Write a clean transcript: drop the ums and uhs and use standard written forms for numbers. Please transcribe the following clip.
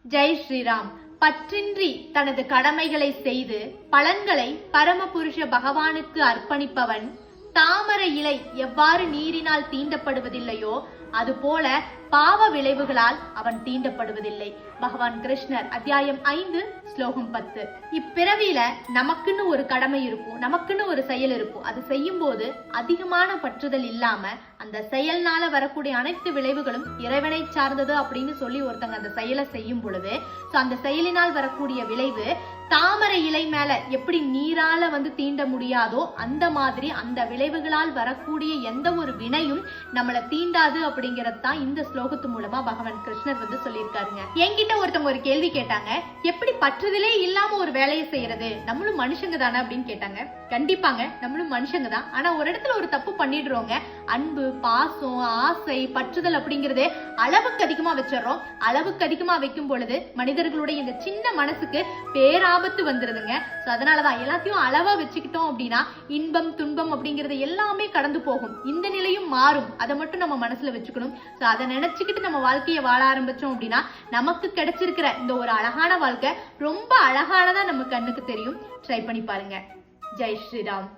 ஜெய் ஸ்ரீராம். பற்றின்றி தனது கடமைகளை செய்து பலன்களை பரமபுருஷ பகவானுக்கு அர்ப்பணிப்பவன் தாமரை இலை எவ்வாறு நீரினால் தீண்டப்படுவதில்லையோ அதுபோல பாவ விளைவுகளால் அவன் தீண்டப்படுவதில்லை. பகவான் கிருஷ்ணர் அத்தியாயம் 5 ஸ்லோகம் 10. இப்பிறவியில நமக்குன்னு ஒரு கடமை இருக்கும், நமக்குன்னு ஒரு செயல் இருக்கும். அது செய்யும் போது அதிகமான பற்றுதல் இல்லாம அந்த செயல்னால வரக்கூடிய அனைத்து விளைவுகளும் இறைவனை சார்ந்தது அப்படின்னு சொல்லி ஒருத்தங்க அந்த செயலை செய்யும் பொழுது அந்த செயலினால் வரக்கூடிய விளைவு தாமரை இலை மேல எப்படி நீரால தீண்ட முடியாதோ அந்த மாதிரி அந்த விளைவுகளால் வரக்கூடிய எந்த ஒரு வினையும் நம்மளை தீண்டாது அப்படிங்கறது தான் இந்த ஸ்லோகத்து மூலமா பகவான் கிருஷ்ணர் சொல்லியிருக்காருங்க. என்கிட்ட ஒருத்தவங்க ஒரு கேள்வி கேட்டாங்க, எப்படி பற்றுதலே இல்லாம ஒரு வேலையை செய்யறது, நம்மளும் மனுஷங்க தானே அப்படின்னு கேட்டாங்க. கண்டிப்பாங்க, நம்மளும் மனுஷங்க தான். ஆனா ஒரு இடத்துல ஒரு தப்பு பண்ணிடுறோங்க. அன்பு, பாசம், ஆசை, பற்றுதல் அப்படிங்கறது அளவுக்கு அதிகமா வச்சிடறோம். அளவுக்கு அதிகமா வைக்கும் பொழுது மனிதர்களுடைய இந்த சின்ன மனசுக்கு பேராபத்து வந்துருதுங்க. அதனாலதான் எல்லாத்தையும் அளவா வச்சுக்கிட்டோம் அப்படின்னா இன்பம் துன்பம் அப்படிங்கறது எல்லாமே கடந்து போகும். இந்த நிலையும் மாறும். அதை மட்டும் நம்ம மனசுல வச்சுக்கணும். அதை நினைச்சுக்கிட்டு நம்ம வாழ்க்கையை வாழ ஆரம்பிச்சோம் அப்படின்னா நமக்கு கிடைச்சிருக்கிற இந்த ஒரு அழகான வாழ்க்கை ரொம்ப அழகானதா நம்ம கண்ணுக்கு தெரியும். ட்ரை பண்ணி பாருங்க. ஜெய் ஸ்ரீராம்.